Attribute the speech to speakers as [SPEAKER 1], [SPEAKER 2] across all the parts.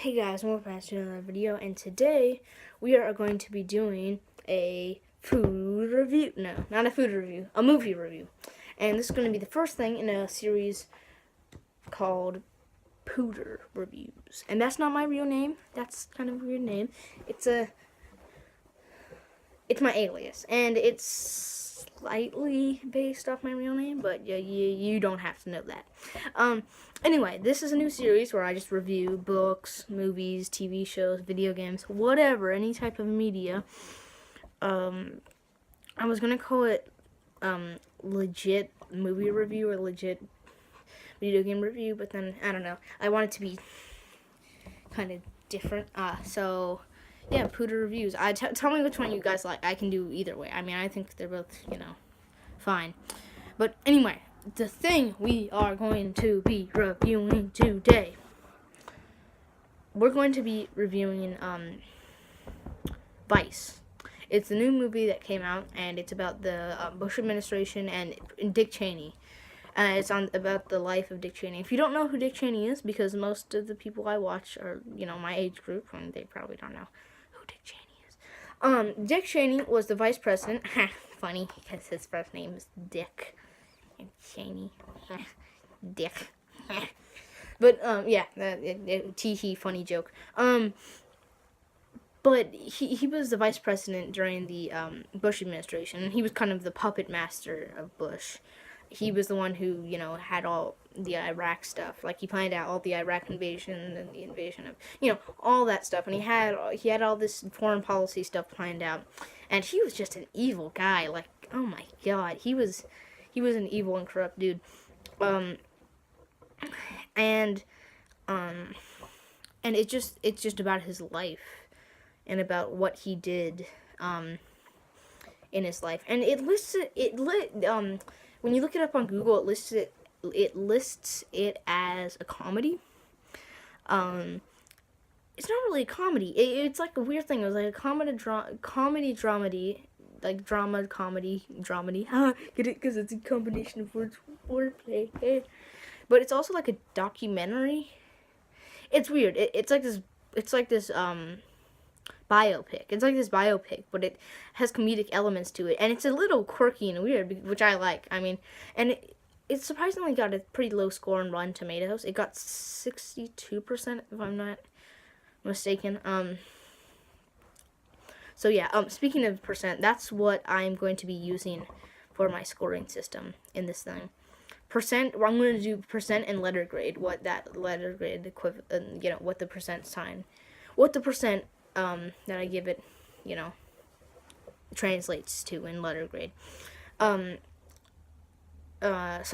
[SPEAKER 1] Hey guys, welcome back to another video, and today we are going to be doing a food review. No, not a food review, a movie review. And this is going to be the first thing in a series called Pooter Reviews. And that's not my real name. That's kind of a weird name. It's my alias, and it's slightly based off my real name, but you don't have to know that. Anyway, this is a new series where I just review books, movies, TV shows, video games, whatever, any type of media. I was gonna call it legit movie review or legit video game review, but then I don't know. I want it to be kind of different. So yeah, Pooter Reviews. Tell me which one you guys like. I can do either way. I mean, I think they're both, fine. But anyway, the thing we are going to be reviewing today. We're going to be reviewing Vice. It's a new movie that came out, and it's about the Bush administration and Dick Cheney. It's about the life of Dick Cheney. If you don't know who Dick Cheney is, because most of the people I watch are, my age group, and they probably don't know who Dick Cheney is. Dick Cheney was the vice president. Funny, because his first name is Dick. And Cheney. Dick. But, yeah, tee-hee, funny joke. But he was the vice president during the Bush administration, and he was kind of the puppet master of Bush. He was the one who, had all the Iraq stuff. Like, he planned out all the Iraq invasion and the invasion of, all that stuff. And he had all this foreign policy stuff planned out. And he was just an evil guy. Like, oh my God, he was an evil and corrupt dude. And it's just about his life and about what he did in his life. And when you look it up on Google, it lists it as a comedy. It's not really a comedy. It's like a weird thing. It was like a comedy dramedy, like drama comedy dramedy. Get it? Because it's a combination of words, wordplay. But it's also like a documentary. It's weird. It's like this biopic. It's like this biopic, but it has comedic elements to it, and it's a little quirky and weird, which I like. I mean, and it surprisingly got a pretty low score on Rotten Tomatoes. It got 62%, if I'm not mistaken. So yeah. Speaking of percent, that's what I'm going to be using for my scoring system in this thing. Percent. I'm going to do percent and letter grade. What that letter grade equivalent. What the percent sign. What the percent that I give it, translates to in letter grade. So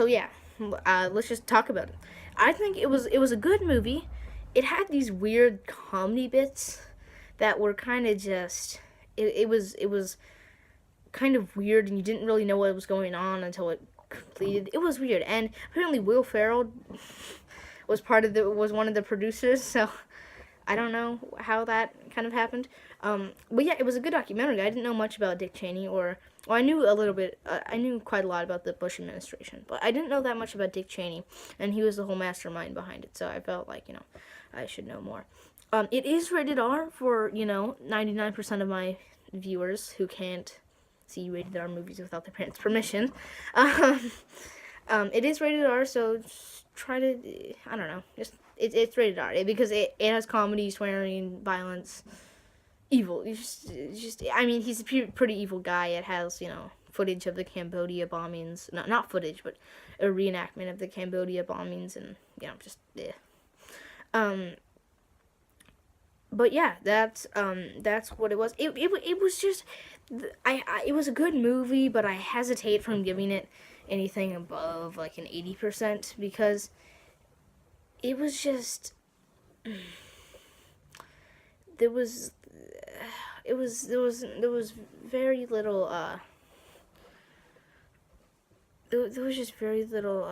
[SPEAKER 1] yeah, let's just talk about it. I think it was a good movie. It had these weird comedy bits that were kind of just, it was kind of weird, and you didn't really know what was going on until it completed. It was weird, and apparently Will Ferrell was one of the producers, so I don't know how that kind of happened. But yeah, it was a good documentary. I didn't know much about Dick Cheney, I knew a little bit. I knew quite a lot about the Bush administration, but I didn't know that much about Dick Cheney, and he was the whole mastermind behind it. So I felt like, I should know more. It is rated R for, 99% of my viewers who can't see rated R movies without their parents' permission. It is rated R, so try to, I don't know, it's rated R because it has comedy, swearing, violence, evil. I mean, he's a pretty evil guy. It has, footage of the Cambodia bombings. Not footage, but a reenactment of the Cambodia bombings, and, but yeah, that's what it was. It was just, it was a good movie, but I hesitate from giving it anything above like an 80% because it was just, there was very little, there was just very little,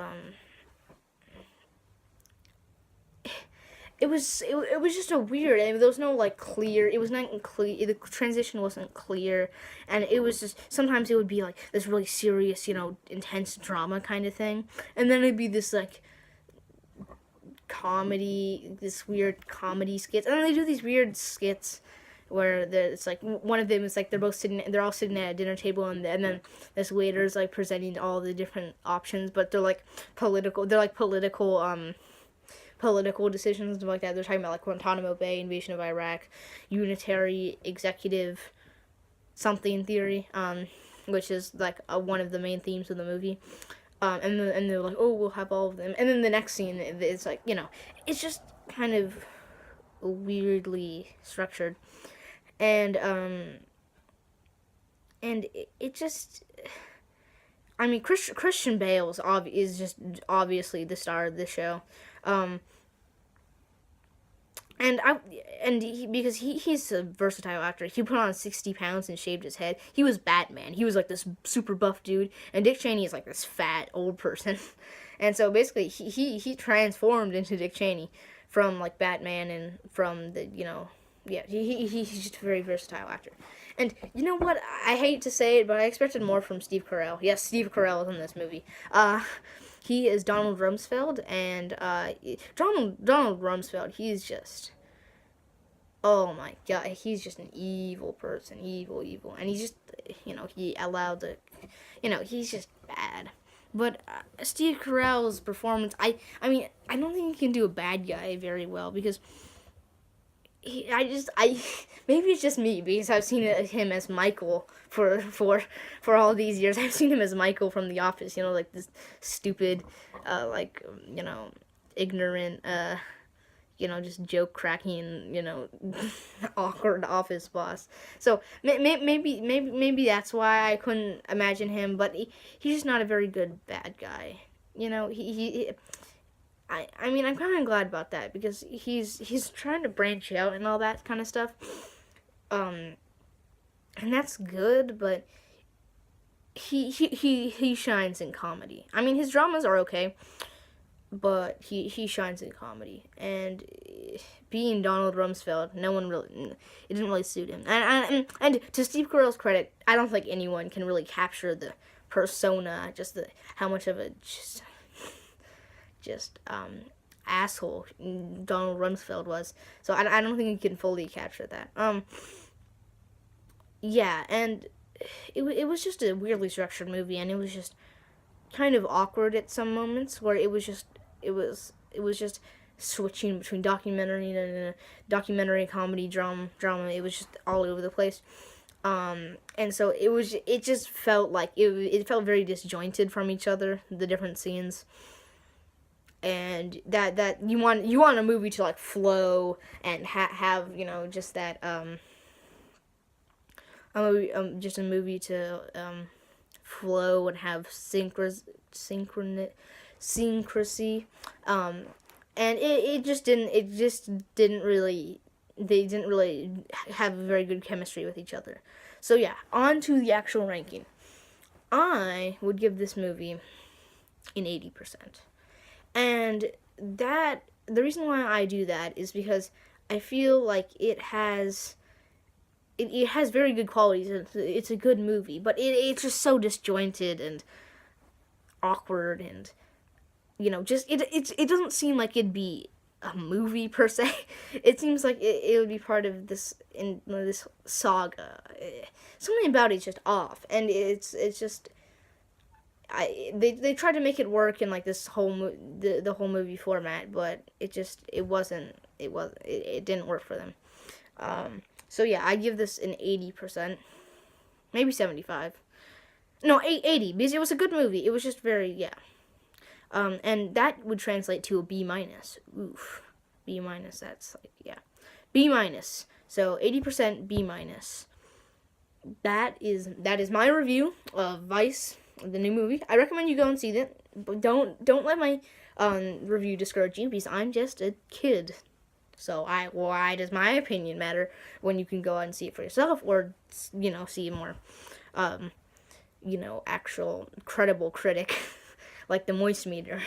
[SPEAKER 1] it was just a weird, and there was no clear, it was not clear, the transition wasn't clear, and it was just, sometimes it would be like this really serious, intense drama kind of thing, and then it'd be this weird comedy skits, and then they do these weird skits where it's like one of them is like they're all sitting at a dinner table, and then this waiter's like presenting all the different options, but they're like political decisions and stuff like that. They're talking about like Guantanamo Bay, invasion of Iraq, unitary executive something theory, which is like one of the main themes of the movie. And they're like, oh, we'll have all of them. And then the next scene is like, it's just kind of weirdly structured. And it just, I mean, Christian Bale is just obviously the star of the show. Because he's a versatile actor. He put on 60 pounds and shaved his head. He was Batman. He was like this super buff dude, and Dick Cheney is like this fat old person. And so basically, he transformed into Dick Cheney from like Batman, and from the he's just a very versatile actor. And you know what? I hate to say it, but I expected more from Steve Carell. Yes, Steve Carell is in this movie. He is Donald Rumsfeld, and Donald Rumsfeld, he's just, oh my god, he's just an evil person, evil, and he's just, he allowed to, he's just bad. But Steve Carell's performance, I mean, I don't think he can do a bad guy very well, because maybe it's just me, because I've seen him as Michael for all these years. I've seen him as Michael from The Office, like this stupid, ignorant, just joke cracking, awkward office boss. So maybe that's why I couldn't imagine him, but he's just not a very good bad guy. I mean, I'm kind of glad about that, because he's trying to branch out and all that kind of stuff. And that's good, but he shines in comedy. I mean, his dramas are okay, but he shines in comedy. And being Donald Rumsfeld, it didn't really suit him. And to Steve Carell's credit, I don't think anyone can really capture the persona, how much of a asshole Donald Rumsfeld was. So I don't think he can fully capture that. Yeah, and it was just a weirdly structured movie, and it was just kind of awkward at some moments, where it was just switching between documentary and comedy drama. It was just all over the place. And so it just felt like it felt very disjointed from each other, the different scenes. And that you want a movie to like flow and have just that just a movie to flow and have syncrasy, and it just didn't really, they didn't really have very good chemistry with each other. So yeah, on to the actual ranking. I would give this movie an 80%. And the reason why I do that is because I feel like it has very good qualities. It's a good movie, but it's just so disjointed and awkward, and it doesn't seem like it'd be a movie per se. It seems like it would be part of this saga. Something about it's just off, and it's just. They tried to make it work in like this whole the whole movie format, but it didn't work for them. So yeah, I give this an 80%, maybe 75. No, 80, because it was a good movie. It was just very and that would translate to a B-. Oof, B-. That's like B-. So 80% B-. That is my review of Vice, the new movie. I recommend you go and see it, but don't let my review discourage you, because I'm just a kid. So why does my opinion matter when you can go out and see it for yourself, or see a more actual credible critic like the Moist Meter.